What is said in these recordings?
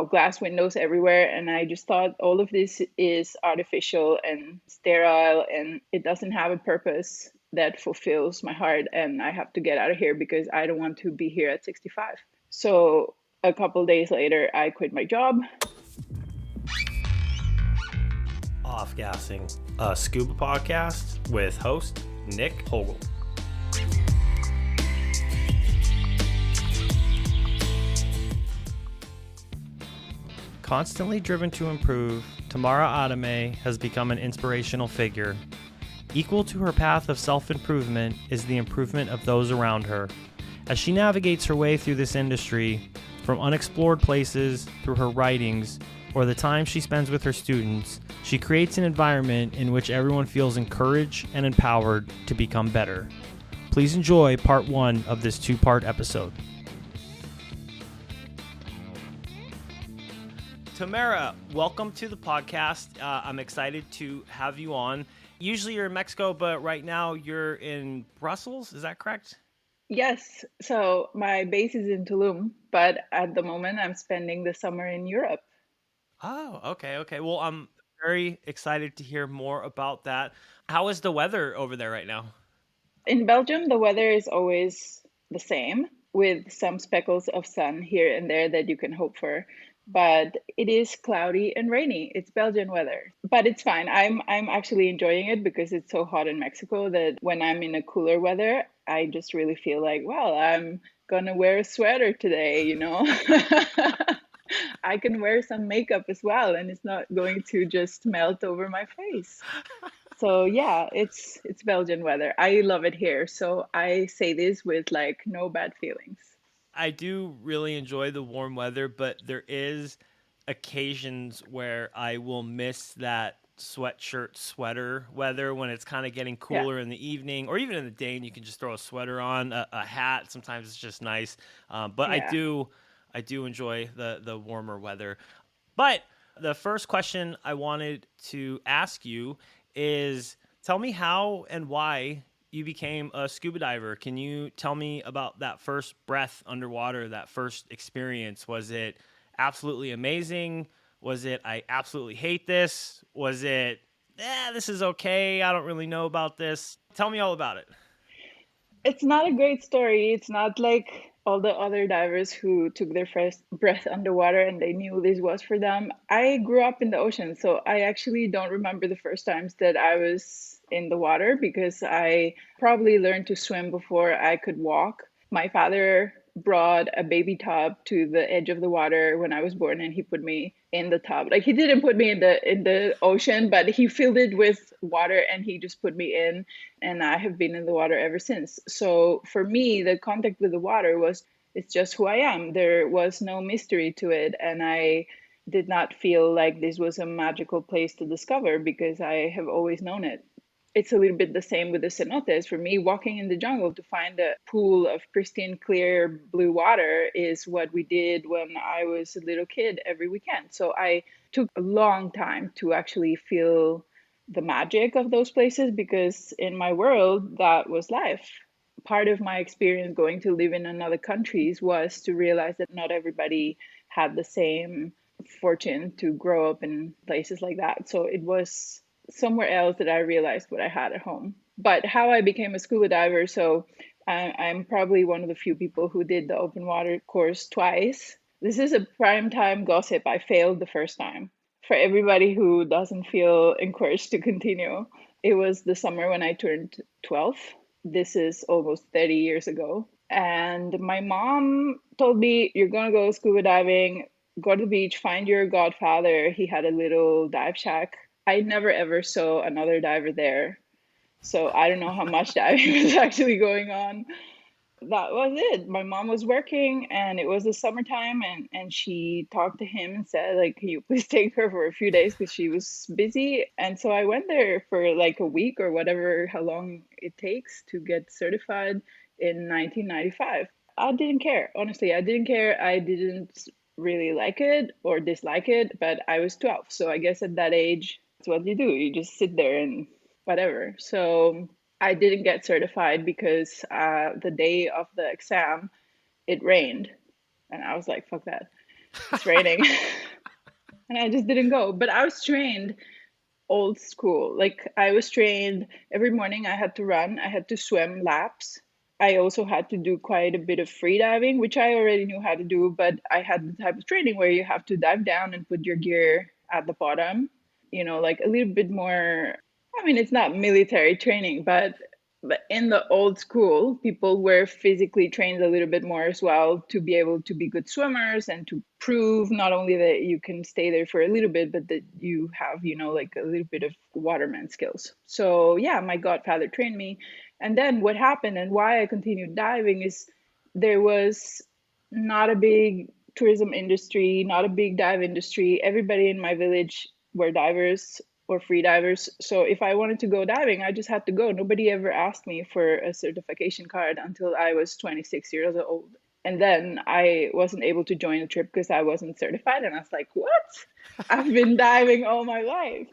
glass windows everywhere. And I just thought all of this is artificial and sterile and it doesn't have a purpose that fulfills my heart. And I have to get out of here because I don't want to be here at 65. So a couple days later, I quit my job. Off Gassing, a scuba podcast with host Nick Hogel. Constantly driven to improve, Tamara Adame has become an inspirational figure. Equal to her path of self-improvement is the improvement of those around her. As she navigates her way through this industry, from unexplored places through her writings or the time she spends with her students, she creates an environment in which everyone feels encouraged and empowered to become better. Please enjoy part one of this two-part episode. Tamara, welcome to the podcast. I'm excited to have you on. Usually you're in Mexico, but right now you're in Brussels. Is that correct? Yes, so my base is in Tulum, but at the moment I'm spending the summer in Europe. Oh, okay. Well, I'm very excited to hear more about that. How is the weather over there right now? In Belgium, the weather is always the same, with some speckles of sun here and there that you can hope for. But it is cloudy and rainy. It's Belgian weather. But it's fine. I'm actually enjoying it because it's so hot in Mexico that when I'm in a cooler weather, I just really feel like, well, I'm gonna wear a sweater today. I can wear some makeup as well, and it's not going to just melt over my face. So yeah, it's Belgian weather. I love it here. So I say this with like no bad feelings. I do really enjoy the warm weather, but there is occasions where I will miss that sweatshirt sweater weather when it's kind of getting Yeah. cooler in the evening or even in the day and you can just throw a sweater on, a hat. Sometimes it's just nice. But I Yeah. do I do enjoy the warmer weather. But the first question I wanted to ask you is tell me how and why you became a scuba diver. Can you tell me about that first breath underwater, that first experience? Was it absolutely amazing? Was it, I absolutely hate this? Was it, this is okay. I don't really know about this. Tell me all about it. It's not a great story. It's not like all the other divers who took their first breath underwater and they knew this was for them. I grew up in the ocean, so I actually don't remember the first times that I was in the water because I probably learned to swim before I could walk. My father brought a baby tub to the edge of the water when I was born and he put me in the tub. Like he didn't put me in the ocean, but he filled it with water and he just put me in and I have been in the water ever since. So for me, the contact with the water was it's just who I am. There was no mystery to it and I did not feel like this was a magical place to discover because I have always known it. It's a little bit the same with the cenotes. For me, walking in the jungle to find a pool of pristine, clear blue water is what we did when I was a little kid every weekend. So I took a long time to actually feel the magic of those places because in my world, that was life. Part of my experience going to live in another countries was to realize that not everybody had the same fortune to grow up in places like that. So it was somewhere else that I realized what I had at home. But how I became a scuba diver, so I'm probably one of the few people who did the open water course twice. This is a prime time gossip. I failed the first time. For everybody who doesn't feel encouraged to continue, it was the summer when I turned 12. This is almost 30 years ago. And my mom told me, you're going to go scuba diving, go to the beach, find your godfather. He had a little dive shack. I never ever saw another diver there. So I don't know how much diving was actually going on. That was it. My mom was working and it was the summertime and she talked to him and said, like, can you please take her for a few days because she was busy. And so I went there for like a week or whatever, how long it takes to get certified in 1995. I didn't care. Honestly, I didn't care. I didn't really like it or dislike it, but I was 12. So I guess at that age, it's what you do. You just sit there and whatever. So I didn't get certified because the day of the exam, it rained. And I was like, fuck that. it's raining. And I just didn't go. But I was trained old school. Like I was trained every morning I had to run, I had to swim laps. I also had to do quite a bit of free diving, which I already knew how to do, but I had the type of training where you have to dive down and put your gear at the bottom, like a little bit more. I mean, it's not military training, but in the old school, people were physically trained a little bit more as well to be able to be good swimmers and to prove not only that you can stay there for a little bit, but that you have, like a little bit of waterman skills. So, yeah, my godfather trained me. And then what happened and why I continued diving is there was not a big tourism industry, not a big dive industry. Everybody in my village were divers or free divers. So if I wanted to go diving, I just had to go. Nobody ever asked me for a certification card until I was 26 years old. And then I wasn't able to join the trip because I wasn't certified. And I was like, what? I've been diving all my life.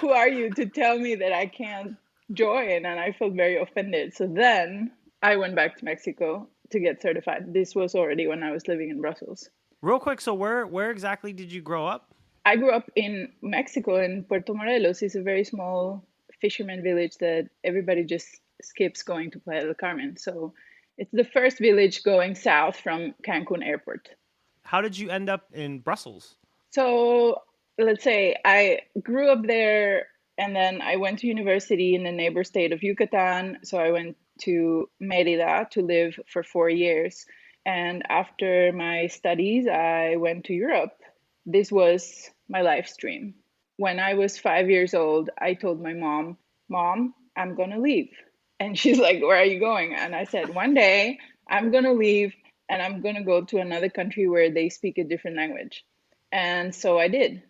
Who are you to tell me that I can't join? And I felt very offended. So then I went back to Mexico to get certified. This was already when I was living in Brussels. Real quick, so where exactly did you grow up? I grew up in Mexico, in Puerto Morelos. It's a very small fisherman village that everybody just skips going to Playa del Carmen. So it's the first village going south from Cancun Airport. How did you end up in Brussels? So let's say I grew up there and then I went to university in the neighbor state of Yucatan. So I went to Merida to live for 4 years. And after my studies, I went to Europe. This was my life stream. When I was 5 years old, I told my mom, Mom, I'm going to leave. And she's like, Where are you going? And I said, One day I'm going to leave and I'm going to go to another country where they speak a different language. And so I did.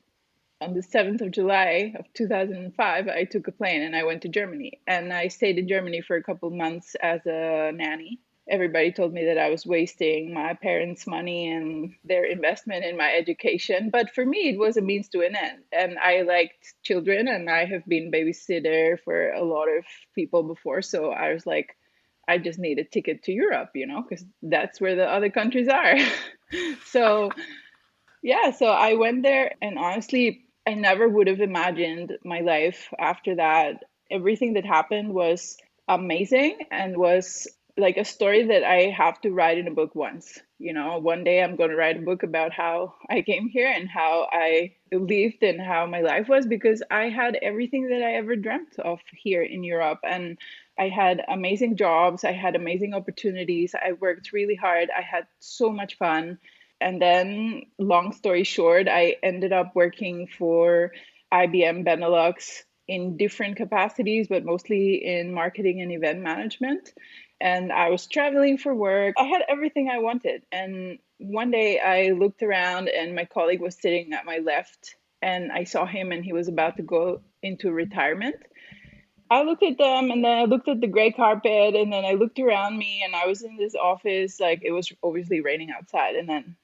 On the 7th of July of 2005, I took a plane and I went to Germany. And I stayed in Germany for a couple of months as a nanny. Everybody told me that I was wasting my parents' money and their investment in my education. But for me, it was a means to an end. And I liked children and I have been babysitter for a lot of people before. So I was like, I just need a ticket to Europe, because that's where the other countries are. So yeah, so I went there, and honestly, I never would have imagined my life after that. Everything that happened was amazing and was like a story that I have to write in a book once. One day I'm going to write a book about how I came here and how I lived and how my life was because I had everything that I ever dreamt of here in Europe. And I had amazing jobs, I had amazing opportunities, I worked really hard, I had so much fun. And then, long story short, I ended up working for IBM Benelux in different capacities, but mostly in marketing and event management. And I was traveling for work. I had everything I wanted. And one day I looked around and my colleague was sitting at my left and I saw him and he was about to go into retirement. I looked at them and then I looked at the gray carpet and then I looked around me and I was in this office, like it was obviously raining outside and then,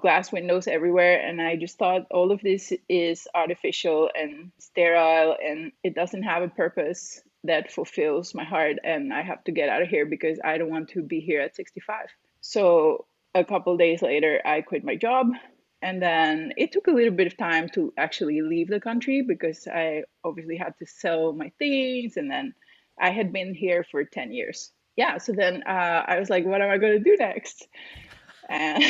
glass windows everywhere. And I just thought all of this is artificial and sterile and it doesn't have a purpose that fulfills my heart. And I have to get out of here because I don't want to be here at 65. So a couple days later, I quit my job. And then it took a little bit of time to actually leave the country because I obviously had to sell my things. And then I had been here for 10 years. Yeah. So then I was like, what am I going to do next? And,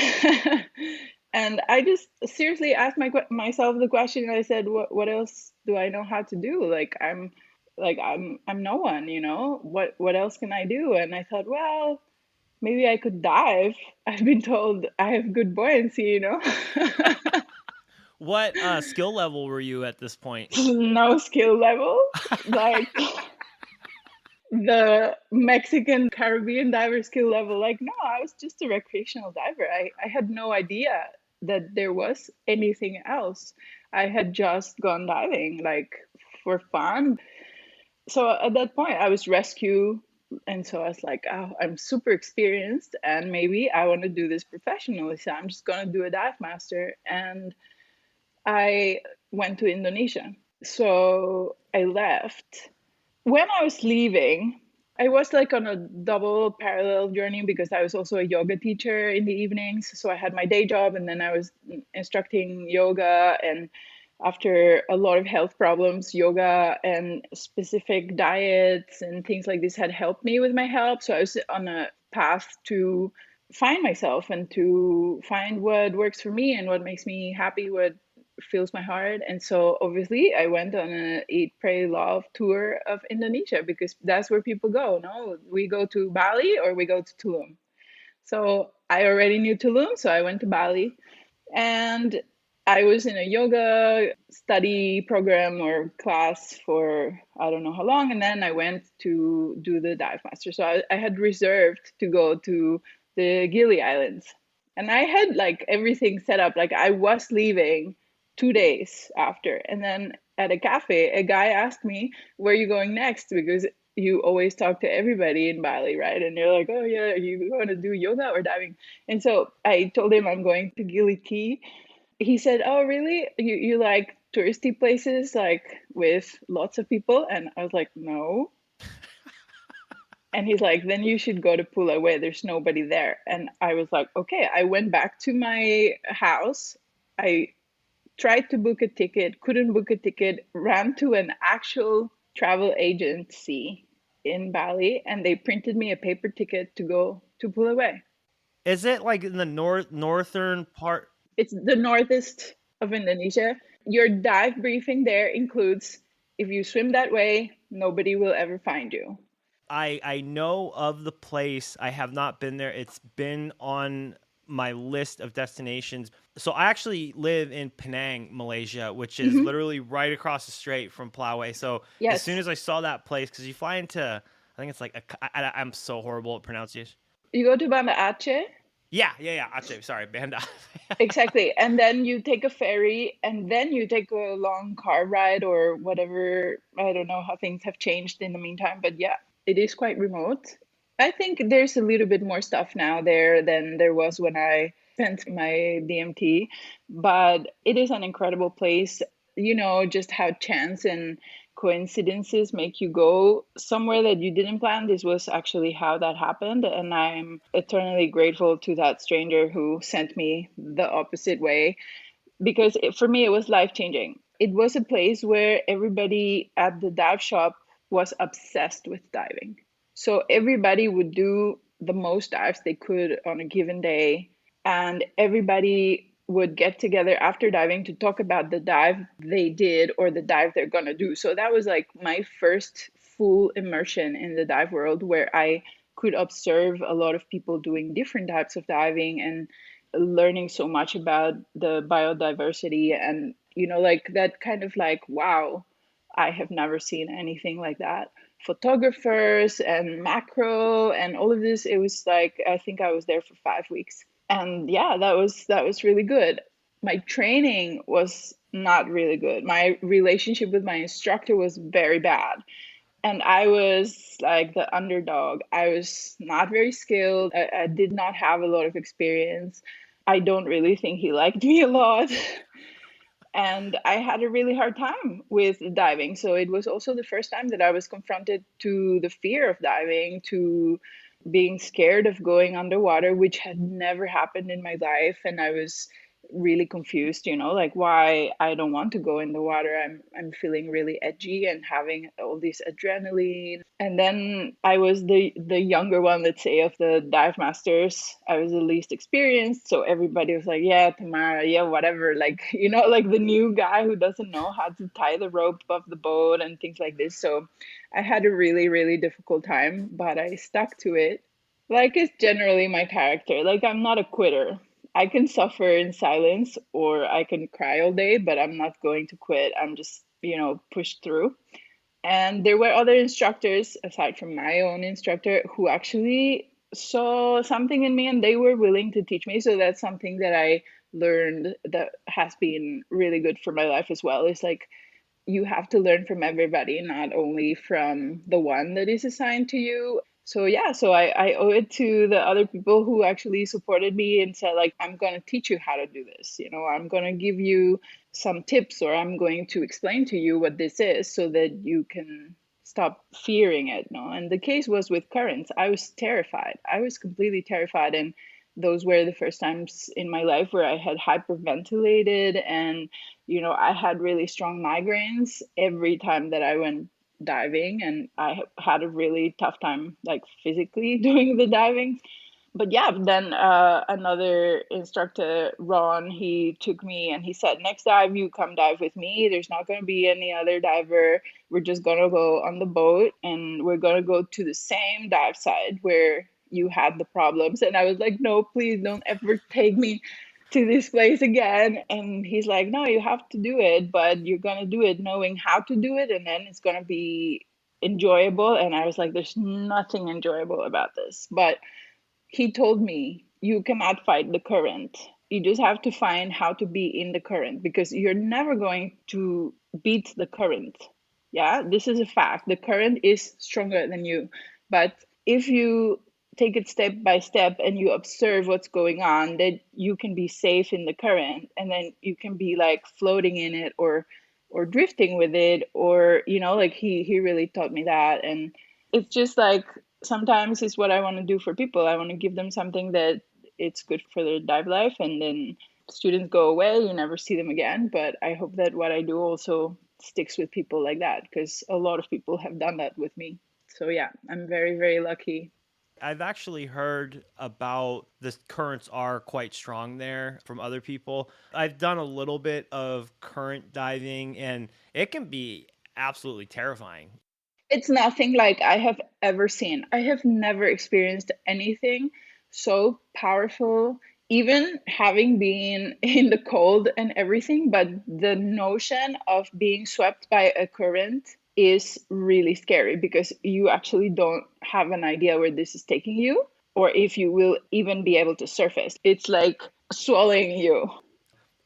and I just seriously asked myself the question. I said, what else do I know how to do? I'm no one, what else can I do? And I thought, well, maybe I could dive. I've been told I have good buoyancy. What skill level were you at this point? No skill level. Like the Mexican Caribbean diver skill level. Like, no, I was just a recreational diver. I had no idea that there was anything else. I had just gone diving, like for fun. So at that point, I was rescue. And so I was like, oh, I'm super experienced and maybe I want to do this professionally. So I'm just going to do a dive master. And I went to Indonesia. So I left. When I was leaving, I was like on a double parallel journey because I was also a yoga teacher in the evenings. So I had my day job and then I was instructing yoga. And after a lot of health problems, yoga and specific diets and things like this had helped me with my health. So I was on a path to find myself and to find what works for me and what makes me happy, what fills my heart. And so obviously I went on a Eat, Pray, Love tour of Indonesia because that's where people go. No, we go to Bali or we go to Tulum. So I already knew Tulum, so I went to Bali. And I was in a yoga study program or class for I don't know how long. And then I went to do the dive master. So I had reserved to go to the Gili Islands. And I had like everything set up. Like I was leaving 2 days after. And then at a cafe, a guy asked me, "Where are you going next?" Because you always talk to everybody in Bali, right? And you're like, "Oh, yeah, are you going to do yoga or diving?" And so I told him I'm going to Gili Tea. He said, "Oh, really? You like touristy places like with lots of people?" And I was like, "No." And he's like, "Then you should go to Pulawe. There's nobody there." And I was like, "Okay." I went back to my house. I tried to book a ticket, couldn't book a ticket, ran to an actual travel agency in Bali, and they printed me a paper ticket to go to Pulawe. Is it like in the northern part? It's the northeast of Indonesia. Your dive briefing there includes if you swim that way, nobody will ever find you. I know of the place. I have not been there. It's been on my list of destinations. So I actually live in Penang, Malaysia, which is Hmm. literally right across the strait from Pulawe. So as soon Yes. as I saw that place, because you fly into, I think it's like I'm so horrible at pronunciation. You go to Banda Aceh. Yeah. Aceh, sorry, Banda. Exactly. And then you take a ferry and then you take a long car ride or whatever. I don't know how things have changed in the meantime, but yeah, it is quite remote. I think there's a little bit more stuff now there than there was when I spent my DMT, but it is an incredible place. Just how chance and coincidences make you go somewhere that you didn't plan. This was actually how that happened. And I'm eternally grateful to that stranger who sent me the opposite way because for me, it was life changing. It was a place where everybody at the dive shop was obsessed with diving. So everybody would do the most dives they could on a given day, and everybody would get together after diving to talk about the dive they did or the dive they're gonna do. So that was like my first full immersion in the dive world where I could observe a lot of people doing different types of diving and learning so much about the biodiversity and like that kind of like wow, I have never seen anything like that. Photographers and macro and all of this, it was like I think I was there for 5 weeks. And yeah, that was really good. My training was not really good. My relationship with my instructor was very bad. And I was like the underdog. I was not very skilled. I did not have a lot of experience. I don't really think he liked me a lot. And I had a really hard time with diving. So it was also the first time that I was confronted to the fear of diving, to being scared of going underwater, which had never happened in my life. And I was really confused, like why I don't want to go in the water. I'm feeling really edgy and having all this adrenaline. And then I was the younger one, let's say, of the dive masters. I was the least experienced, so everybody was like, "Yeah, Tamara, yeah, whatever." Like, like the new guy who doesn't know how to tie the rope of the boat and things like this. So I had a really, really difficult time, but I stuck to it. Like it's generally my character. Like I'm not a quitter. I can suffer in silence or I can cry all day, but I'm not going to quit. I'm just, push through. And there were other instructors aside from my own instructor who actually saw something in me and they were willing to teach me. So that's something that I learned that has been really good for my life as well. It's like you have to learn from everybody, not only from the one that is assigned to you. So yeah, so I owe it to the other people who actually supported me and said like, I'm going to teach you how to do this. I'm going to give you some tips or I'm going to explain to you what this is so that you can stop fearing it, no. And the case was with currents. I was terrified. I was completely terrified, and those were the first times in my life where I had hyperventilated, and I had really strong migraines every time that I went diving, and I had a really tough time like physically doing the diving. But yeah, then another instructor, Ron, he took me and he said, next dive, you come dive with me. There's not going to be any other diver. We're just going to go on the boat and we're going to go to the same dive site where you had the problems. And I was like, no, please don't ever take me to this place again. And he's like, no, you have to do it, but you're going to do it knowing how to do it. And then it's going to be enjoyable. And I was like, there's nothing enjoyable about this. But he told me, you cannot fight the current. You just have to find how to be in the current because you're never going to beat the current. Yeah, this is a fact. The current is stronger than you. But if you take it step by step and you observe what's going on, that you can be safe in the current and then you can be like floating in it or drifting with it, or like he really taught me that. And it's just like sometimes it's what I want to do for people. I want to give them something that it's good for their dive life, and then students go away, you never see them again. But I hope that what I do also sticks with people like that, because a lot of people have done that with me. So yeah, I'm very, very lucky. I've actually heard about the currents are quite strong there from other people. I've done a little bit of current diving and it can be absolutely terrifying. It's nothing like I have ever seen. I have never experienced anything so powerful, even having been in the cold and everything. But the notion of being swept by a current is really scary because you actually don't have an idea where this is taking you or if you will even be able to surface. It's like swallowing you.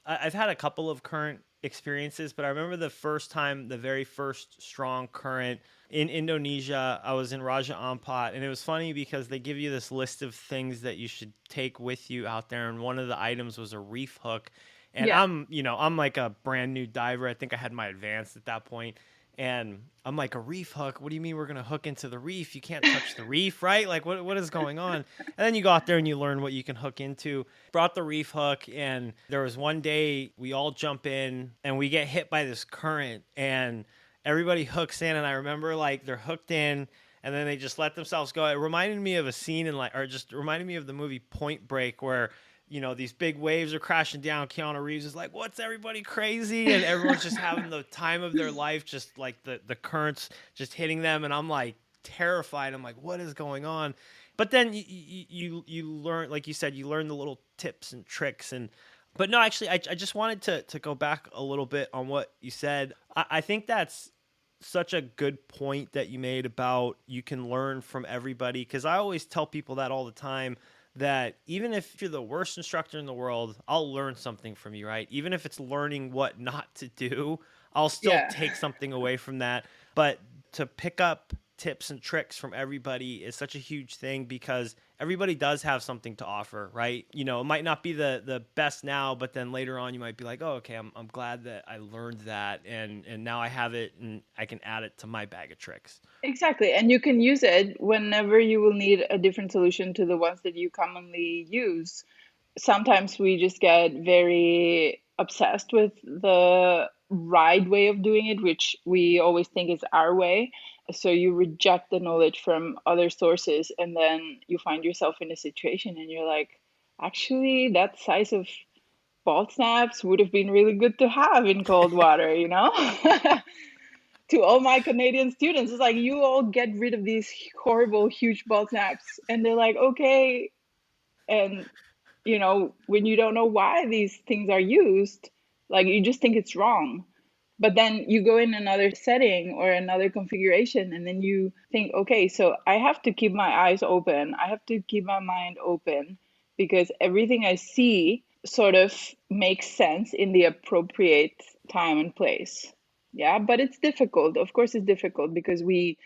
I've had a couple of current experiences, but I remember the first time, the very first strong current in Indonesia. I was in Raja Ampat, and it was funny because they give you this list of things that you should take with you out there, and one of the items was a reef hook. And Yeah. I'm like a brand new diver. I think I had my advanced at that point. And I'm like, a reef hook? What do you mean we're going to hook into the reef? You can't touch the reef, right? Like, what is going on? And then you go out there and you learn what you can hook into. Brought the reef hook, and there was one day we all jump in and we get hit by this current, and everybody hooks in. And I remember, like, they're hooked in, and then they just let themselves go. It reminded me of a scene in, like, or just reminded me of the movie Point Break, where these big waves are crashing down. Keanu Reeves is like, what's everybody crazy? And everyone's just having the time of their life, just like the currents just hitting them. And I'm like terrified. I'm like, what is going on? But then you learn, like you said, you learn the little tips and tricks. But no, actually, I just wanted to go back a little bit on what you said. I think that's such a good point that you made about you can learn from everybody. Because I always tell people that all the time, that even if you're the worst instructor in the world, I'll learn something from you, right? Even if it's learning what not to do, I'll still Yeah. take something away from that. But to pick up tips and tricks from everybody is such a huge thing because everybody does have something to offer, right? It might not be the best now, but then later on you might be like, oh, okay, I'm glad that I learned that, and now I have it and I can add it to my bag of tricks. Exactly. And you can use it whenever you will need a different solution to the ones that you commonly use. Sometimes we just get very obsessed with the right way of doing it, which we always think is our way. So you reject the knowledge from other sources, and then you find yourself in a situation and you're like, actually, that size of ball snaps would have been really good to have in cold water, you know? To all my Canadian students, it's like you all get rid of these horrible, huge ball snaps. And they're like, okay. And when you don't know why these things are used, like you just think it's wrong. But then you go in another setting or another configuration, and then you think, okay, so I have to keep my eyes open. I have to keep my mind open because everything I see sort of makes sense in the appropriate time and place. Yeah, but it's difficult. Of course, it's difficult because we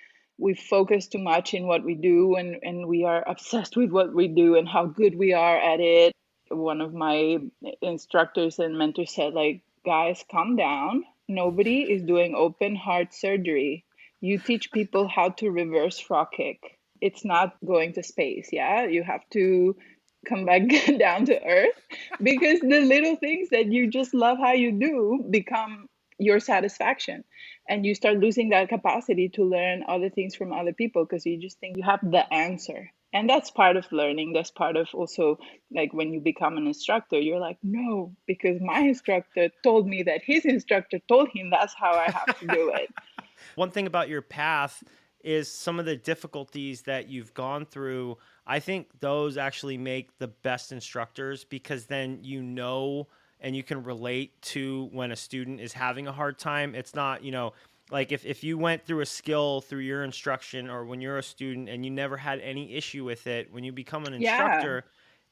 focus too much in what we do, and we are obsessed with what we do and how good we are at it. One of my instructors and mentors said, like, guys, calm down. Nobody is doing open heart surgery. You teach people how to reverse frog kick. It's not going to space, yeah? You have to come back down to earth because the little things that you just love how you do become your satisfaction. And you start losing that capacity to learn other things from other people because you just think you have the answer. And that's part of learning. That's part of also like when you become an instructor, you're like, no, because my instructor told me that his instructor told him that's how I have to do it. One thing about your path is some of the difficulties that you've gone through. I think those actually make the best instructors because then you know and you can relate to when a student is having a hard time. It's not, like if you went through a skill through your instruction or when you're a student and you never had any issue with it, when you become an Yeah. instructor,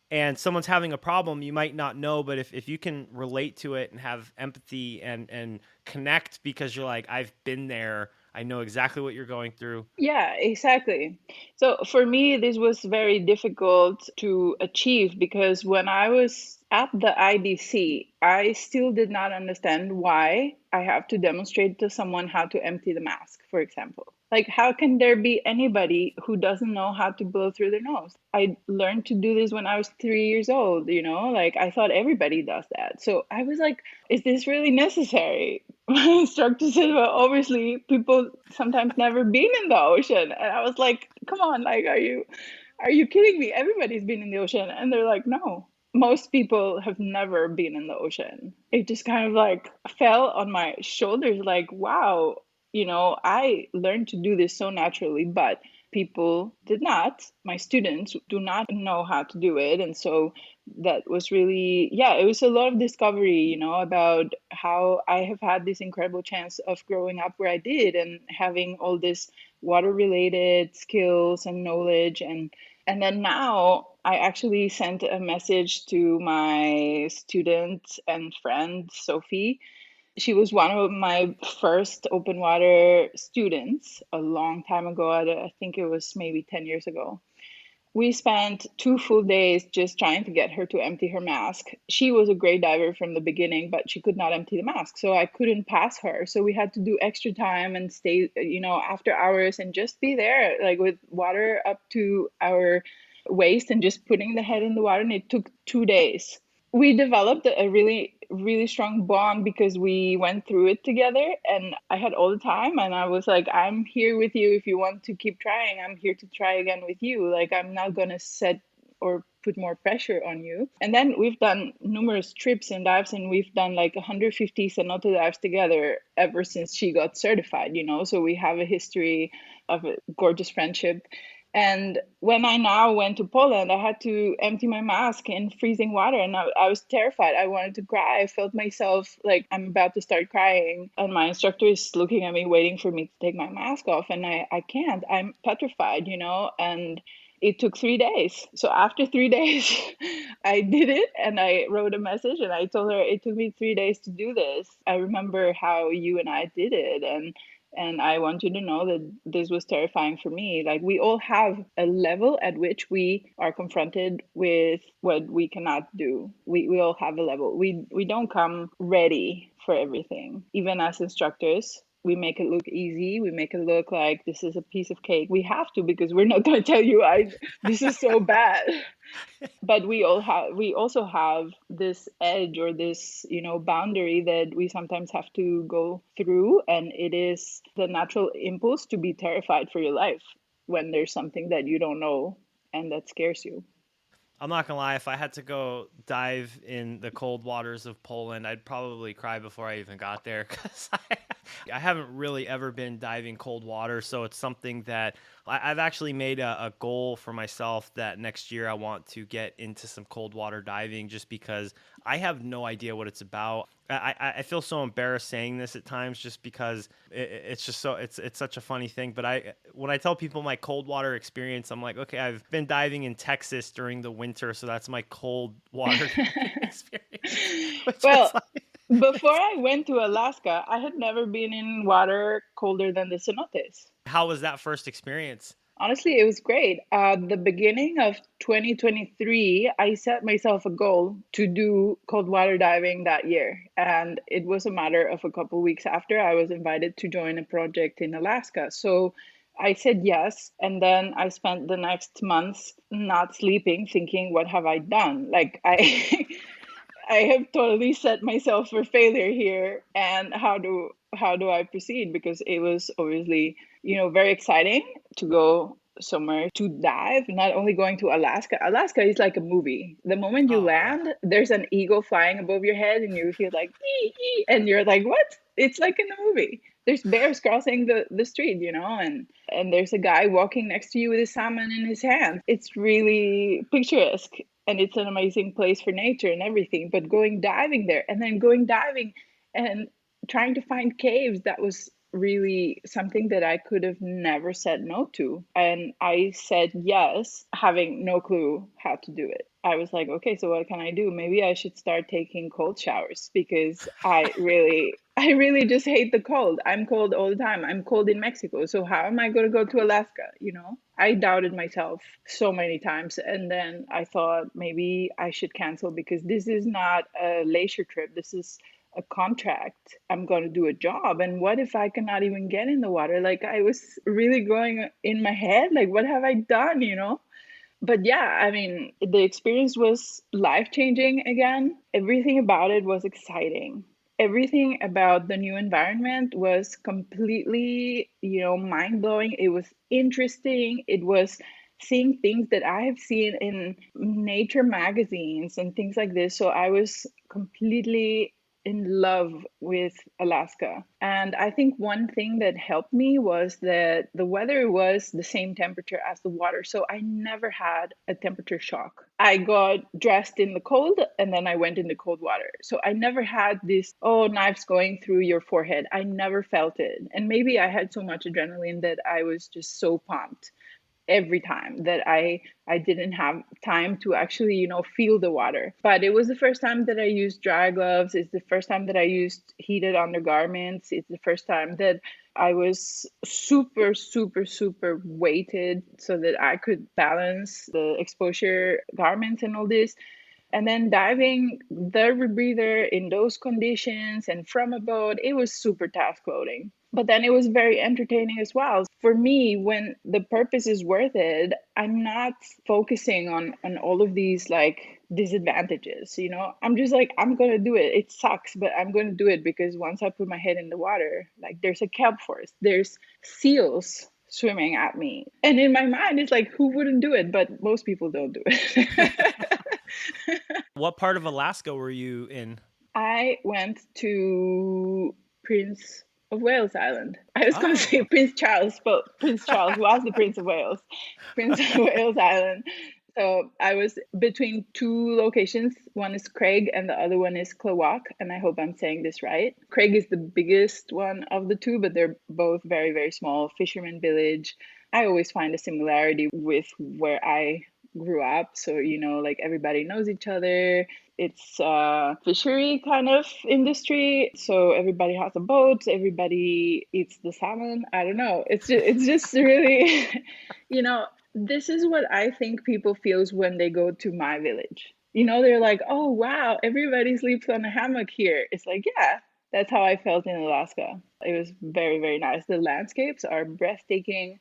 and someone's having a problem, you might not know, but if you can relate to it and have empathy and connect because you're like, I've been there, I know exactly what you're going through. Yeah, exactly. So for me, this was very difficult to achieve because when I was at the IDC, I still did not understand why I have to demonstrate to someone how to empty the mask, for example. Like, how can there be anybody who doesn't know how to blow through their nose? I learned to do this when I was 3 years old, like I thought everybody does that. So I was like, is this really necessary? My instructor said, well, obviously people sometimes never been in the ocean. And I was like, come on, like, are you kidding me? Everybody's been in the ocean. And they're like, no, most people have never been in the ocean. It just kind of like fell on my shoulders, like, wow, I learned to do this so naturally, but people did not. My students do not know how to do it. And so that was really, yeah, it was a lot of discovery, about how I have had this incredible chance of growing up where I did and having all this water related skills and knowledge. And then now I actually sent a message to my student and friend, Sophie. She was one of my first open water students a long time ago. I think it was maybe 10 years ago. We spent 2 full days just trying to get her to empty her mask. She was a great diver from the beginning, but she could not empty the mask. So I couldn't pass her. So we had to do extra time and stay, after hours and just be there, like with water up to our waist and just putting the head in the water. And it took 2 days. We developed a really really strong bond because we went through it together and I had all the time and I was like, I'm here with you if you want to keep trying. I'm here to try again with you. Like, I'm not going to set or put more pressure on you. And then we've done numerous trips and dives and we've done like 150 cenote dives together ever since she got certified. So we have a history of a gorgeous friendship. And when I now went to Poland, I had to empty my mask in freezing water and I was terrified. I wanted to cry. I felt myself like I'm about to start crying. And my instructor is looking at me, waiting for me to take my mask off. And I can't. I'm petrified. And it took 3 days. So after 3 days, I did it and I wrote a message and I told her it took me 3 days to do this. I remember how you and I did it. And I want you to know that this was terrifying for me. Like, we all have a level at which we are confronted with what we cannot do. We all have a level. We don't come ready for everything. Even as instructors, we make it look easy. We make it look like this is a piece of cake. We have to because we're not going to tell you this is so bad. But we also have this edge or this boundary that we sometimes have to go through, and it is the natural impulse to be terrified for your life when there's something that you don't know and that scares you. I'm not gonna lie, if I had to go dive in the cold waters of Poland, I'd probably cry before I even got there because I haven't really ever been diving cold water. So it's something that I've actually made a goal for myself that next year I want to get into some cold water diving just because I have no idea what it's about. I feel so embarrassed saying this at times just because it's just so it's such a funny thing. But when I tell people my cold water experience, I'm like, okay, I've been diving in Texas during the winter, so that's my cold water diving experience. Which is Well, like, before I went to Alaska, I had never been in water colder than the cenotes. how was that first experience? Honestly, it was great. The beginning of 2023, I set myself a goal to do cold water diving that year. And it was a matter of a couple weeks after I was invited to join a project in Alaska. So I said yes. And then I spent the next months not sleeping, thinking, what have I done? Like, I have totally set myself for failure here, and how do I proceed? Because it was obviously, very exciting to go somewhere to dive, not only going to Alaska. Alaska is like a movie. The moment you Oh, yeah. land, there's an eagle flying above your head and you feel like "Ee, ee," and you're like, what? It's like in the movie. There's bears crossing the street, and there's a guy walking next to you with a salmon in his hand. It's really picturesque and it's an amazing place for nature and everything. But going diving there and then going diving and trying to find caves, that was really something that I could have never said no to. And I said yes, having no clue how to do it. I was like, okay, so what can I do? Maybe I should start taking cold showers because I really just hate the cold. I'm cold all the time. I'm cold in Mexico. So how am I going to go to Alaska, I doubted myself so many times. And then I thought maybe I should cancel because this is not a leisure trip. This is a contract. I'm going to do a job. And what if I cannot even get in the water? Like I was really going in my head, like, what have I done? But yeah, I mean, the experience was life changing again. Everything about it was exciting. Everything about the new environment was completely, mind blowing. It was interesting. It was seeing things that I have seen in nature magazines and things like this. So I was completely in love with Alaska. And I think one thing that helped me was that the weather was the same temperature as the water. So I never had a temperature shock. I got dressed in the cold and then I went in the cold water. So I never had this, oh, knives going through your forehead. I never felt it. And maybe I had so much adrenaline that I was just so pumped every time that I didn't have time to actually feel the water. But it was the first time that I used dry gloves. It's the first time that I used heated undergarments. It's the first time that I was super super super weighted so that I could balance the exposure garments and all this. And then diving the rebreather in those conditions and from a boat, it was super task loading. But then it was very entertaining as well. For me, when the purpose is worth it, I'm not focusing on all of these like disadvantages. I'm just like, I'm gonna do it. It sucks, but I'm gonna do it because once I put my head in the water, like there's a kelp forest, there's seals swimming at me. And in my mind, it's like, who wouldn't do it? But most people don't do it. What part of Alaska were you in? I went to Prince of Wales Island. I was going to say Oh. Prince Charles, but Prince Charles was the Prince of Wales. Prince of Wales Island. So I was between two locations. One is Craig and the other one is Klawock. And I hope I'm saying this right. Craig is the biggest one of the two, but they're both very, very small. Fisherman village. I always find a similarity with where I grew up. So, like everybody knows each other. It's a fishery kind of industry. So everybody has a boat, everybody eats the salmon. I don't know. It's just really, you know, this is what I think people feels when they go to my village. They're like, oh wow, everybody sleeps on a hammock here. It's like, yeah, that's how I felt in Alaska. It was very, very nice. The landscapes are breathtaking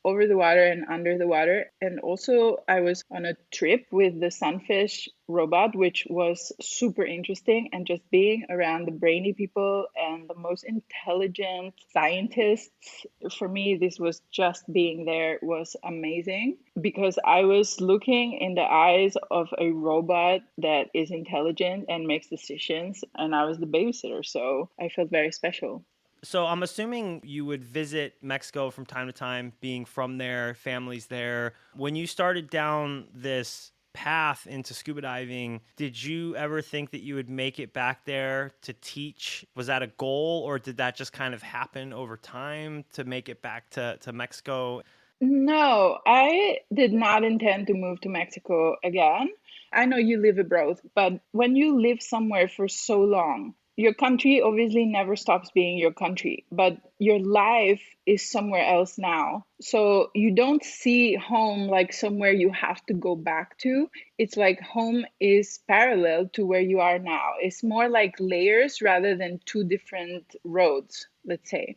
over the water and under the water. And also, I was on a trip with the sunfish robot, which was super interesting. And just being around the brainy people and the most intelligent scientists, for me, this was just being there was amazing because I was looking in the eyes of a robot that is intelligent and makes decisions. And I was the babysitter. So I felt very special. So I'm assuming you would visit Mexico from time to time, being from there, families there. When you started down this path into scuba diving, did you ever think that you would make it back there to teach? Was that a goal, or did that just kind of happen over time to make it back to Mexico? No, I did not intend to move to Mexico again. I know you live abroad, but when you live somewhere for so long, your country obviously never stops being your country, but your life is somewhere else now. So you don't see home like somewhere you have to go back to. It's like home is parallel to where you are now. It's more like layers rather than two different roads, let's say.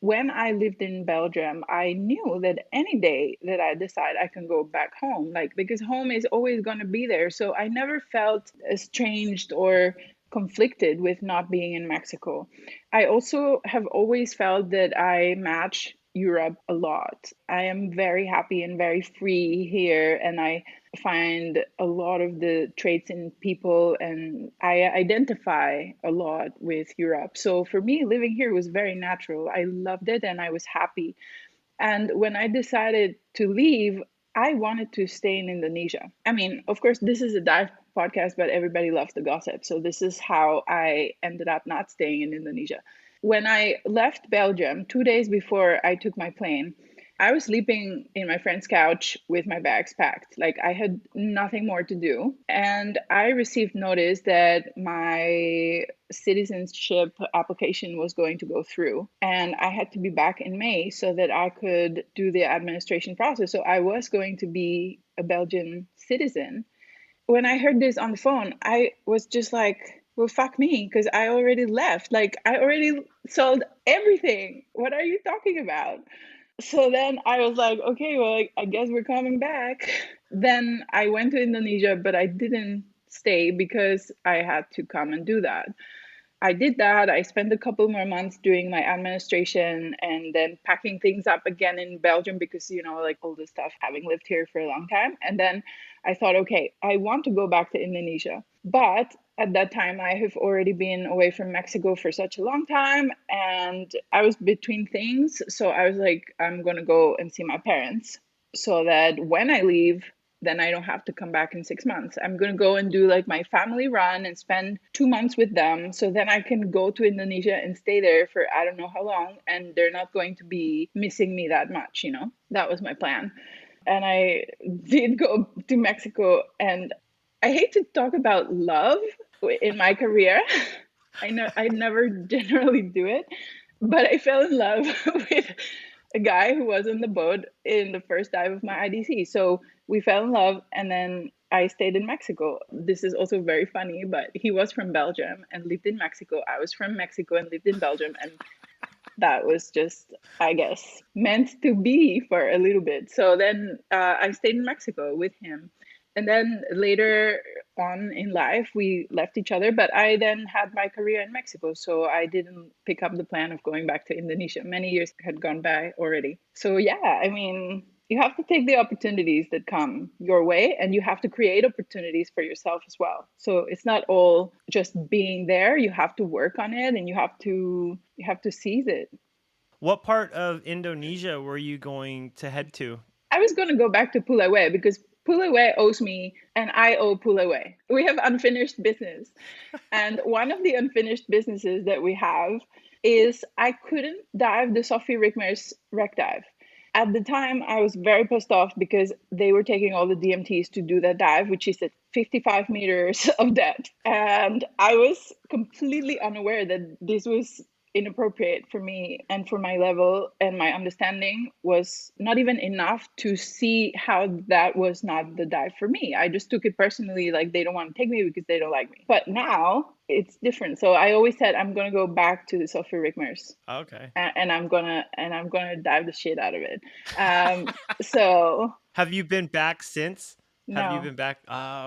When I lived in Belgium, I knew that any day that I decide I can go back home, like because home is always going to be there. So I never felt estranged or conflicted with not being in Mexico. I also have always felt that I match Europe a lot. I am very happy and very free here, and I find a lot of the traits in people, and I identify a lot with Europe. So for me, living here was very natural. I loved it and I was happy. And when I decided to leave, I wanted to stay in Indonesia. I mean, of course, this is a dive podcast, but everybody loves the gossip. So this is how I ended up not staying in Indonesia. When I left Belgium, 2 days before I took my plane, I was sleeping in my friend's couch with my bags packed. Like I had nothing more to do. And I received notice that my citizenship application was going to go through. And I had to be back in May so that I could do the administration process. So I was going to be a Belgian citizen. When I heard this on the phone, I was just like, well, fuck me, because I already left. Like, I already sold everything. What are you talking about? So then I was like, okay, well, I guess we're coming back. Then I went to Indonesia, but I didn't stay because I had to come and do that. I did that. I spent a couple more months doing my administration and then packing things up again in Belgium because, like all this stuff, having lived here for a long time. And then I thought, okay, I want to go back to Indonesia. But at that time, I have already been away from Mexico for such a long time and I was between things. So I was like, I'm going to go and see my parents so that when I leave, then I don't have to come back in 6 months. I'm going to go and do like my family run and spend 2 months with them. So then I can go to Indonesia and stay there for I don't know how long. And they're not going to be missing me that much. That was my plan. And I did go to Mexico. And I hate to talk about love in my career. I know I never generally do it, but I fell in love with a guy who was on the boat in the first dive of my IDC. So we fell in love and then I stayed in Mexico. This is also very funny, but he was from Belgium and lived in Mexico. I was from Mexico and lived in Belgium. And that was just, I guess, meant to be for a little bit. So then I stayed in Mexico with him. And then later on in life, we left each other, but I then had my career in Mexico. So I didn't pick up the plan of going back to Indonesia. Many years had gone by already. So, yeah, I mean, you have to take the opportunities that come your way and you have to create opportunities for yourself as well. So it's not all just being there. You have to work on it and you have to seize it. What part of Indonesia were you going to head to? I was going to go back to Pulaway because Pulaway owes me and I owe Pulaway. We have unfinished business. And one of the unfinished businesses that we have is I couldn't dive the Sophie Rickmer's wreck dive. At the time, I was very pissed off because they were taking all the DMTs to do that dive, which is at 55 meters of depth. And I was completely unaware that this was inappropriate for me and for my level, and my understanding was not even enough to see how that was not the dive for me. I just took it personally, like they don't want to take me because they don't like me. But now it's different. So I always said I'm gonna go back to the Sophie Rickmers. Okay. And I'm gonna dive the shit out of it. So Have you been back since? Have you no. been back?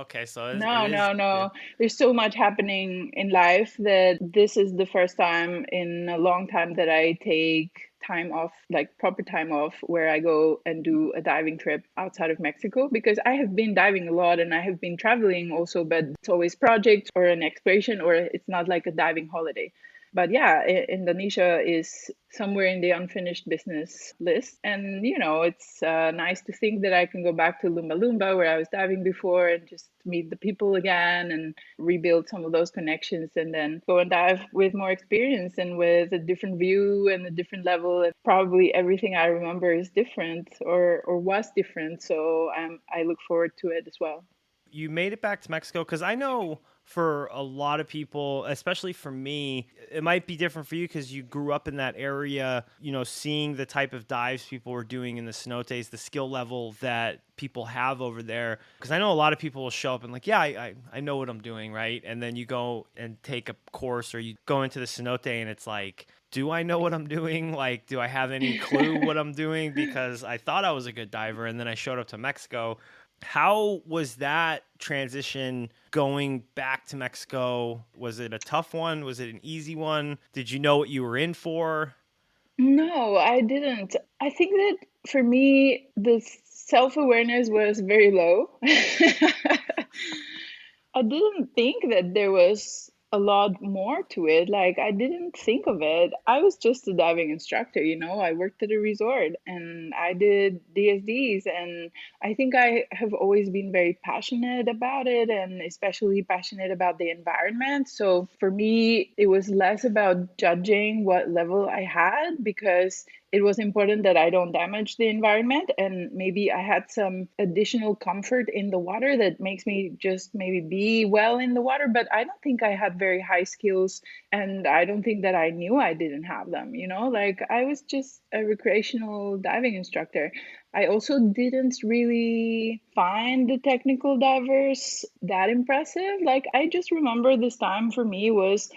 Okay. So it No, is no, no. good. There's so much happening in life that this is the first time in a long time that I take time off, like proper time off, where I go and do a diving trip outside of Mexico because I have been diving a lot and I have been traveling also, but it's always project or an exploration or it's not like a diving holiday. But yeah, Indonesia is somewhere in the unfinished business list. And, it's nice to think that I can go back to Lumba Lumba, where I was diving before, and just meet the people again and rebuild some of those connections and then go and dive with more experience and with a different view and a different level. And probably everything I remember is different or was different. So I look forward to it as well. You made it back to Mexico because I know for a lot of people, especially for me, it might be different for you because you grew up in that area, seeing the type of dives people were doing in the cenotes, the skill level that people have over there. Because I know a lot of people will show up and like, yeah, I know what I'm doing, right? And then you go and take a course or you go into the cenote and it's like, do I know what I'm doing? Like, do I have any clue what I'm doing? Because I thought I was a good diver and then I showed up to Mexico. How was that transition going back to Mexico? Was it a tough one? Was it an easy one? Did you know what you were in for? No, I didn't. I think that for me, the self-awareness was very low. I didn't think that there was a lot more to it. Like, I didn't think of it. I was just a diving instructor, you know. I worked at a resort and I did DSDs. And I think I have always been very passionate about it and especially passionate about the environment. So for me, it was less about judging what level I had because it was important that I don't damage the environment. And maybe I had some additional comfort in the water that makes me just maybe be well in the water. But I don't think I had very high skills. And I don't think that I knew I didn't have them, you know, like I was just a recreational diving instructor. I also didn't really find the technical divers that impressive. Like, I just remember this time for me was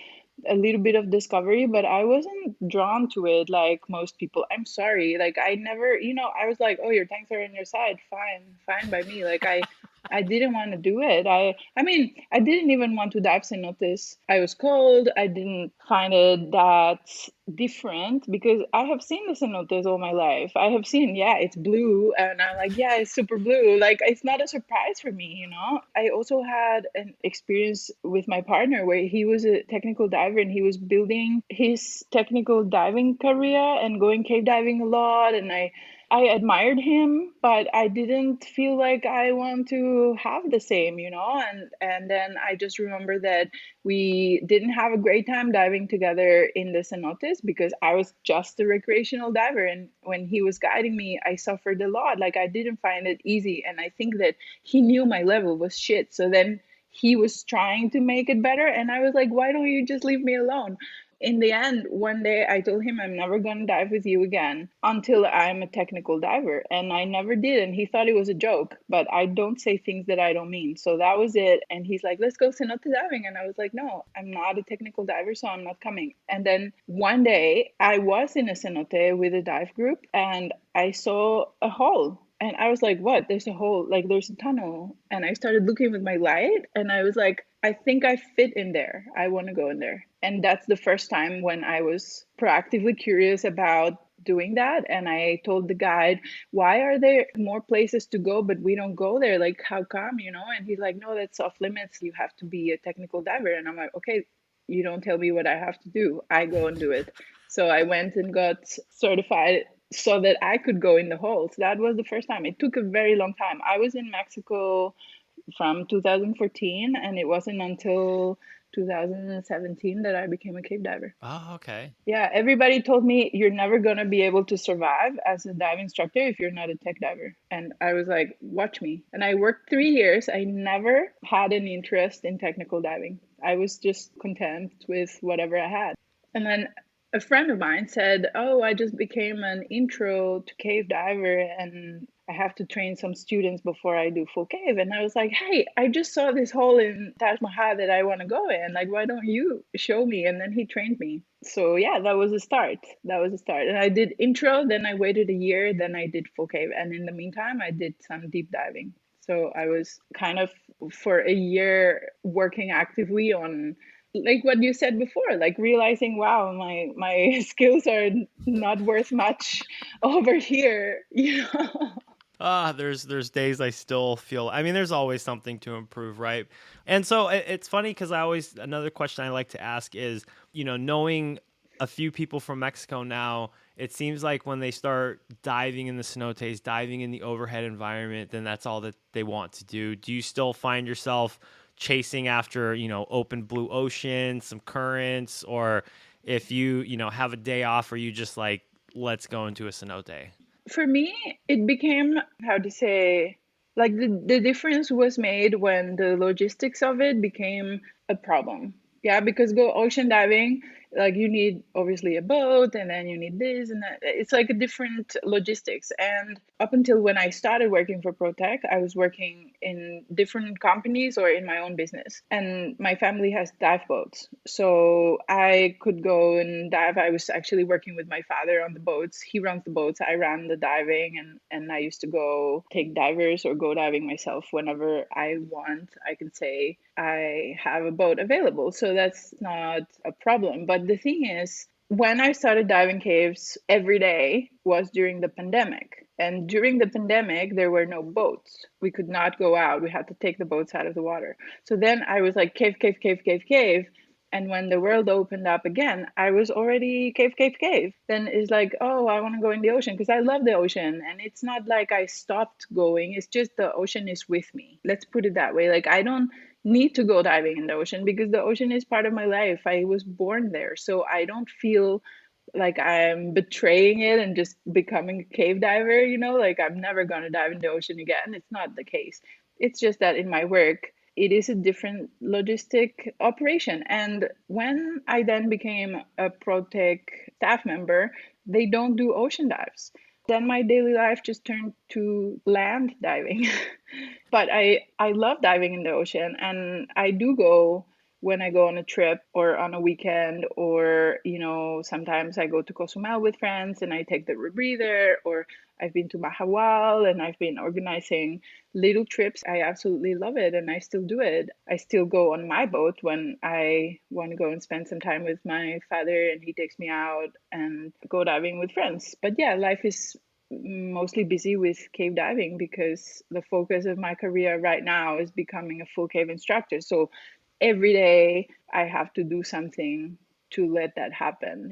a little bit of discovery, but I wasn't drawn to it like most people. I'm sorry. Like, I never, I was like, oh, your tanks are on your side. Fine, fine by me. Like, I didn't want to do it. I mean, I didn't even want to dive cenotes. I was cold. I didn't find it that different because I have seen the cenotes all my life. I have seen, yeah, it's blue, and I'm like, yeah, it's super blue. Like, it's not a surprise for me, you know. I also had an experience with my partner where he was a technical diver and he was building his technical diving career and going cave diving a lot, and I admired him, but I didn't feel like I want to have the same, you know? And then I just remember that we didn't have a great time diving together in the cenotes because I was just a recreational diver. And when he was guiding me, I suffered a lot. Like, I didn't find it easy. And I think that he knew my level was shit. So then he was trying to make it better. And I was like, why don't you just leave me alone? In the end, one day I told him I'm never going to dive with you again until I'm a technical diver. And I never did. And he thought it was a joke, but I don't say things that I don't mean. So that was it. And he's like, let's go cenote diving. And I was like, no, I'm not a technical diver, so I'm not coming. And then one day I was in a cenote with a dive group and I saw a hole. And I was like, what? There's a hole, like there's a tunnel. And I started looking with my light and I was like, I think I fit in there. I want to go in there. And that's the first time when I was proactively curious about doing that. And I told the guide, why are there more places to go, but we don't go there? Like, how come, you know? And he's like, no, that's off limits. You have to be a technical diver. And I'm like, okay, you don't tell me what I have to do. I go and do it. So I went and got certified so that I could go in the holes. That was the first time. It took a very long time. I was in Mexico from 2014, and it wasn't until 2017 that I became a cave diver. Oh, okay. Yeah, everybody told me you're never gonna be able to survive as a dive instructor if you're not a tech diver. And I was like, watch me. And I worked 3 years. I never had an interest in technical diving. I was just content with whatever I had. And then a friend of mine said, oh, I just became an intro to cave diver and I have to train some students before I do full cave. And I was like, hey, I just saw this hole in Taj Mahal that I want to go in. Like, why don't you show me? And then he trained me. So yeah, that was a start. That was a start. And I did intro, then I waited a year, then I did full cave. And in the meantime, I did some deep diving. So I was kind of for a year working actively on like what you said before, like realizing, wow, my skills are not worth much over here, you know. There's days I still feel. I mean, there's always something to improve, right? And so it's funny because I always another question I like to ask is, knowing a few people from Mexico now, it seems like when they start diving in the cenotes, diving in the overhead environment, then that's all that they want to do. Do you still find yourself chasing after, open blue ocean, some currents, or if you have a day off, or you just like, let's go into a cenote? For me, it became, how to say, Like the difference was made when the logistics of it became a problem. Yeah, because go ocean diving, like you need obviously a boat and then you need this and that. It's like a different logistics. And up until when I started working for Protect, I was working in different companies or in my own business. And my family has dive boats. So I could go and dive. I was actually working with my father on the boats. He runs the boats. I ran the diving and I used to go take divers or go diving myself whenever I want. I can say I have a boat available. So that's not a problem. But the thing is, when I started diving caves every day was during the pandemic. And during the pandemic, there were no boats. We could not go out. We had to take the boats out of the water. So then I was like, cave, cave, cave, cave, cave. And when the world opened up again, I was already cave, cave, cave. Then it's like, oh, I want to go in the ocean because I love the ocean. And it's not like I stopped going, it's just the ocean is with me. Let's put it that way. Like, I don't need to go diving in the ocean because the ocean is part of my life. I was born there. So I don't feel like I'm betraying it and just becoming a cave diver, like I'm never going to dive in the ocean again. It's not the case. It's just that in my work, it is a different logistic operation. And when I then became a ProTech staff member, they don't do ocean dives. Then my daily life just turned to land diving. But I love diving in the ocean, and I do go when I go on a trip or on a weekend, or sometimes I go to Cozumel with friends and I take the rebreather, or I've been to Mahawal and I've been organizing little trips. I absolutely love it and I still do it. I still go on my boat when I want to go and spend some time with my father and he takes me out and go diving with friends. But yeah, life is mostly busy with cave diving because the focus of my career right now is becoming a full cave instructor. So every day I have to do something to let that happen.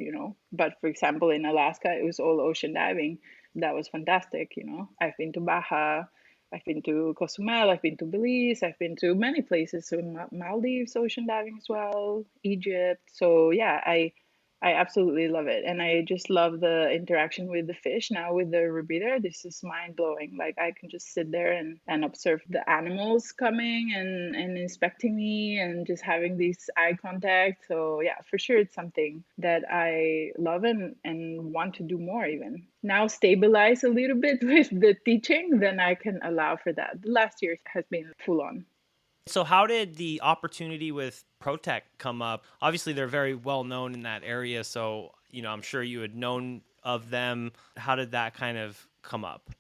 But for example, in Alaska, it was all ocean diving. That was fantastic. I've been to Baja, I've been to Cozumel, I've been to Belize, I've been to many places, so Maldives, ocean diving as well, Egypt. So yeah, I absolutely love it. And I just love the interaction with the fish now with the rebreather. This is mind blowing. Like I can just sit there and observe the animals coming and inspecting me and just having this eye contact. So yeah, for sure it's something that I love and want to do more even. Now stabilize a little bit with the teaching, then I can allow for that. The last year has been full on. So how did the opportunity with Protec come up? Obviously, they're very well known in that area, so I'm sure you had known of them. How did that kind of come up?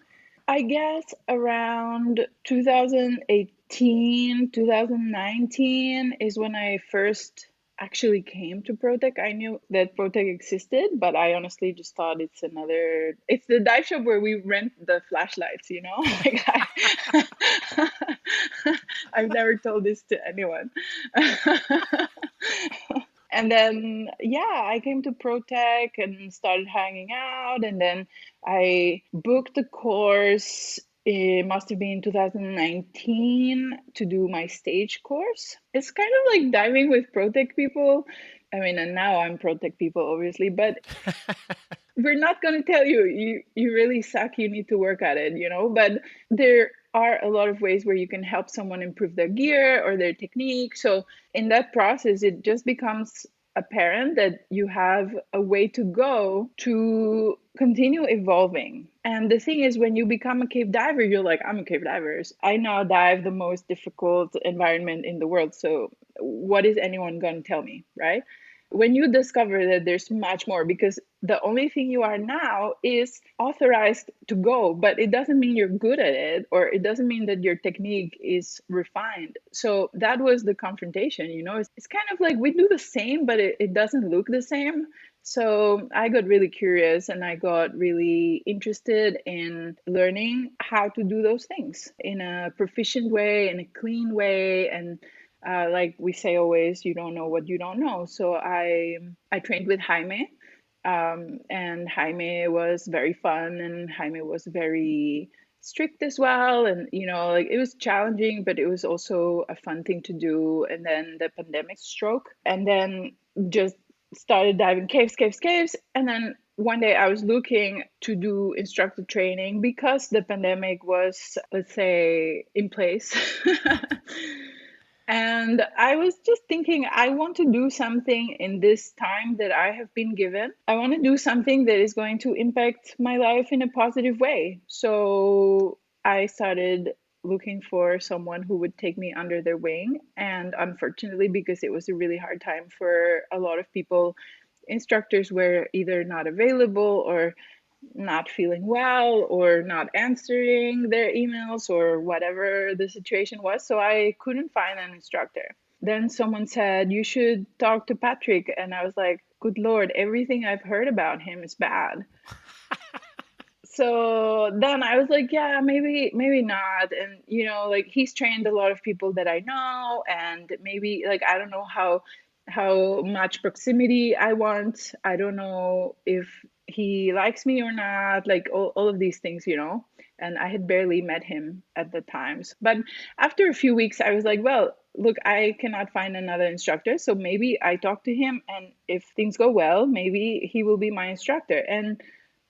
I guess around 2018, 2019 is when I first actually came to Protec. I knew that Protec existed, but I honestly just thought it's the dive shop where we rent the flashlights. Like I've never told this to anyone. And then, yeah, I came to ProTech and started hanging out. And then I booked a course. It must have been 2019 to do my stage course. It's kind of like diving with ProTech people. I mean, and now I'm ProTech people, obviously, but we're not going to tell you really suck, you need to work at it. But there are a lot of ways where you can help someone improve their gear or their technique. So in that process it just becomes apparent that you have a way to go to continue evolving. And the thing is, when you become a cave diver, you're like, I'm a cave diver, I now dive the most difficult environment in the world, so what is anyone going to tell me, right? When you discover that there's much more, because the only thing you are now is authorized to go, but it doesn't mean you're good at it, or it doesn't mean that your technique is refined. So that was the confrontation. It's kind of like we do the same, but it doesn't look the same. So I got really curious and I got really interested in learning how to do those things in a proficient way, in a clean way. And like we say always, you don't know what you don't know. So I trained with Jaime, and Jaime was very fun, and Jaime was very strict as well. And like it was challenging, but it was also a fun thing to do. And then the pandemic stroke, and then just started diving caves, caves, caves, and then one day I was looking to do instructor training because the pandemic was, let's say, in place. And I was just thinking, I want to do something in this time that I have been given. I want to do something that is going to impact my life in a positive way. So I started looking for someone who would take me under their wing. And unfortunately, because it was a really hard time for a lot of people, instructors were either not available or not feeling well or not answering their emails or whatever the situation was. So I couldn't find an instructor. Then someone said, you should talk to Patrick. And I was like, good Lord, everything I've heard about him is bad. So then I was like, yeah, maybe not. And like he's trained a lot of people that I know, and maybe like I don't know how much proximity I want. I don't know if he likes me or not, like all of these things. And I had barely met him at the times. But after a few weeks, I was like, well, look, I cannot find another instructor. So maybe I talk to him, and if things go well, maybe he will be my instructor. And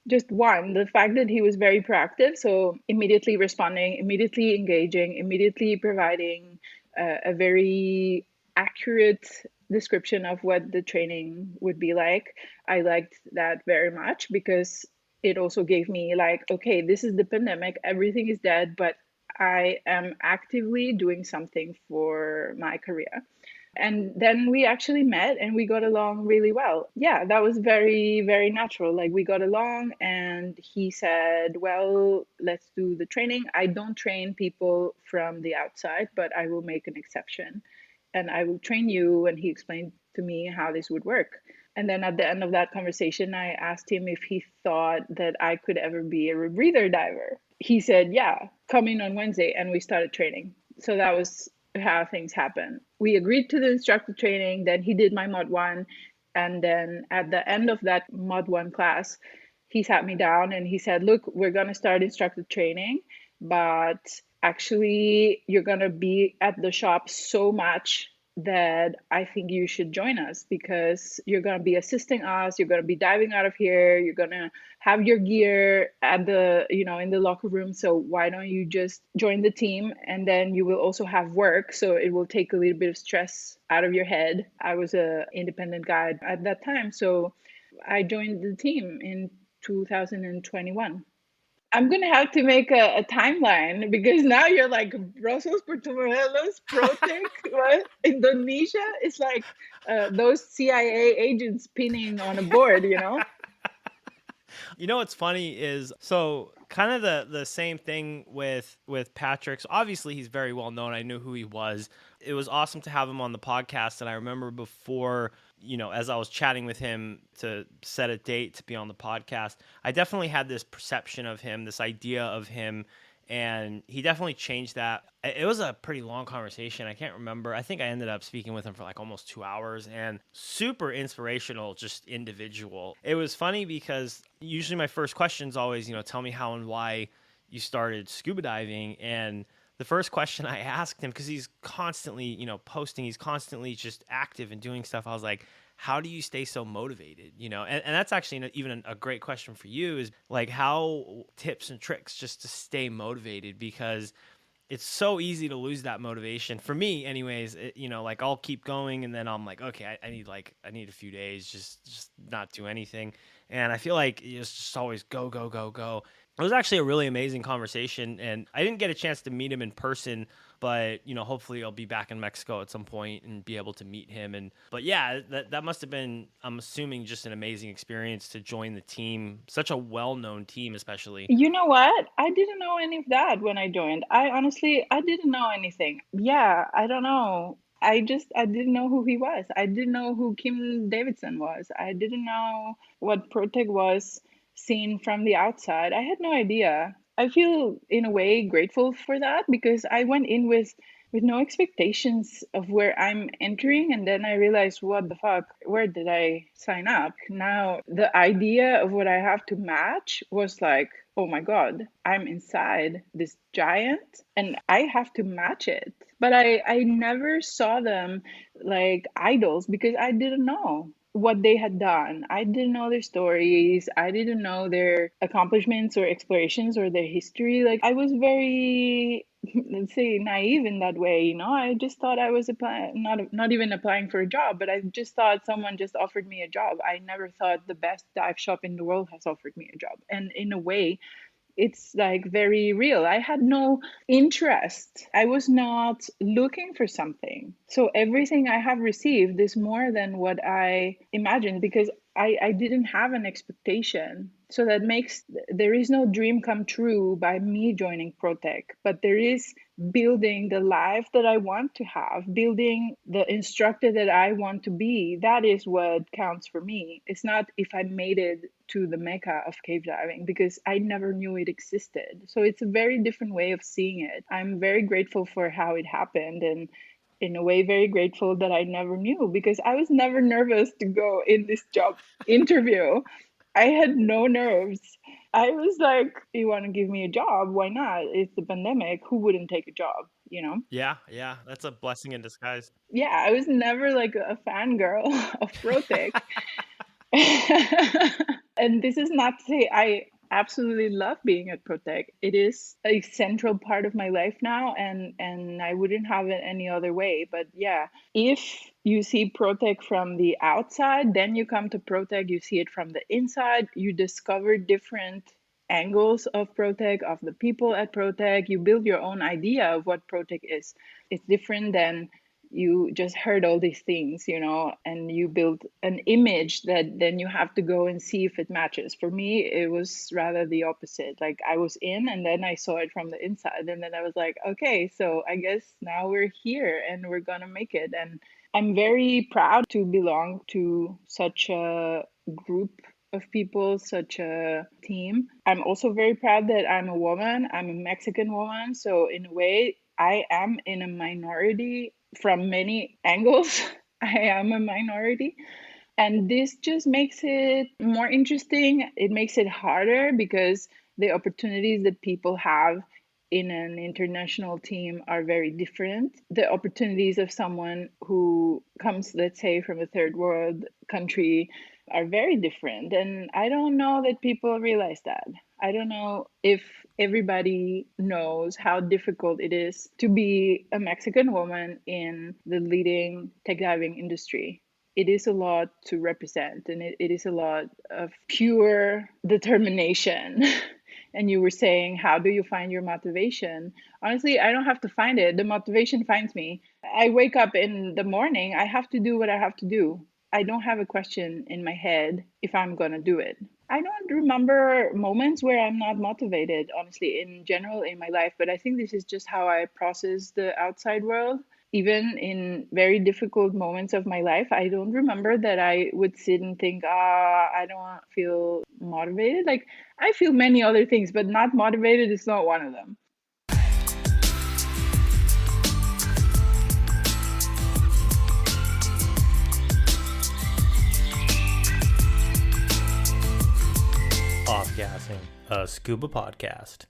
just one, the fact that he was very proactive, so immediately responding, immediately engaging, immediately providing a very accurate description of what the training would be like. I liked that very much because it also gave me like, okay, this is the pandemic, everything is dead, but I am actively doing something for my career. And then we actually met and we got along really well. Yeah, that was very, very natural. Like we got along and he said, well, let's do the training. I don't train people from the outside, but I will make an exception and I will train you. And he explained to me how this would work. And then at the end of that conversation, I asked him if he thought that I could ever be a rebreather diver. He said, yeah, come in on Wednesday. And we started training. So that was how things happen. We agreed to the instructor training, then he did my mod 1, and then at the end of that mod 1 class, he sat me down and he said, look, we're going to start instructor training, but actually you're going to be at the shop so much that I think you should join us because you're going to be assisting us, you're going to be diving out of here, you're going to have your gear at the in the locker room, so why don't you just join the team, and then you will also have work, so it will take a little bit of stress out of your head. I was a independent guide at that time, so I joined the team in 2021. I'm gonna have to make a timeline because now you're like Brussels, Puerto Morelos, Protec, what? Indonesia. It's like those CIA agents pinning on a board. You know what's funny is so kind of the same thing with Patrick. So obviously he's very well known. I knew who he was. It was awesome to have him on the podcast, and I remember before, as I was chatting with him to set a date to be on the podcast, I definitely had this perception of him, this idea of him, and he definitely changed that. It was a pretty long conversation. I can't remember. I think I ended up speaking with him for like almost 2 hours, and super inspirational, just individual. It was funny because usually my first question is always, tell me how and why you started scuba diving. And the first question I asked him, because he's constantly, posting, he's constantly just active and doing stuff. I was like, how do you stay so motivated? And that's actually even a great question for you, is like how tips and tricks just to stay motivated, because it's so easy to lose that motivation. For me anyways, like I'll keep going and then I'm like, okay, I need a few days, just not do anything. And I feel like it's just always go, go, go, go. It was actually a really amazing conversation, and I didn't get a chance to meet him in person, but hopefully I'll be back in Mexico at some point and be able to meet him. But yeah, that must have been, I'm assuming, just an amazing experience to join the team, such a well-known team, especially. You know what? I didn't know any of that when I joined. I didn't know anything. Yeah, I don't know. I didn't know who he was. I didn't know who Kim Davidson was. I didn't know what Protec was seen from the outside. I had no idea. I feel in a way grateful for that because I went in with no expectations of where I'm entering. And then I realized, what the fuck, where did I sign up? Now, the idea of what I have to match was like, oh my God, I'm inside this giant and I have to match it. But I never saw them like idols because I didn't know. what they had done. I didn't know their stories. I didn't know their accomplishments or explorations or their history. Like I was very, let's say, naive in that way. You know, I just thought I was applying, not even applying for a job, but I just thought someone just offered me a job. I never thought the best dive shop in the world has offered me a job. And in a way, it's like very real. I had no interest. I was not looking for something. So everything I have received is more than what I imagined because I didn't have an expectation. So that makes there is no dream come true by me joining Protec, but there is building the life that I want to have, building the instructor that I want to be. That is what counts for me. It's not if I made it to the mecca of cave diving because I never knew it existed. So it's a very different way of seeing it. I'm very grateful for how it happened and in a way very grateful that I never knew because I was never nervous to go in this job interview. I had no nerves. I was like, you want to give me a job? Why not? It's the pandemic. Who wouldn't take a job, you know? Yeah, yeah, that's a blessing in disguise. Yeah, I was never like a fangirl of Protec. And this is not to say I absolutely love being at Protec. It is a central part of my life now, and I wouldn't have it any other way. But yeah, if you see Protec from the outside, then you come to Protec, you see it from the inside, you discover different angles of Protec, of the people at Protec, you build your own idea of what Protec is. It's different than you just heard all these things, you know, and you build an image that then you have to go and see if it matches. For me, it was rather the opposite. Like I was in and then I saw it from the inside. And then I was like, okay, so I guess now we're here and we're going to make it. And I'm very proud to belong to such a group of people, such a team. I'm also very proud that I'm a woman. I'm a Mexican woman. So, in a way, I am in a minority from many angles. I am a minority. And this just makes it more interesting. It makes it harder because the opportunities that people have in an international team are very different. The opportunities of someone who comes, let's say, from a third world country are very different. And I don't know that people realize that. I don't know if everybody knows how difficult it is to be a Mexican woman in the leading tech diving industry. It is a lot to represent, and it is a lot of pure determination. And you were saying, how do you find your motivation? Honestly, I don't have to find it. The motivation finds me. I wake up in the morning, I have to do what I have to do. I don't have a question in my head if I'm going to do it. I don't remember moments where I'm not motivated, honestly, in general in my life, but I think this is just how I process the outside world. Even in very difficult moments of my life, I don't remember that I would sit and think, I don't feel motivated. Like, I feel many other things, but not motivated is not one of them. Off Gassing, a scuba podcast.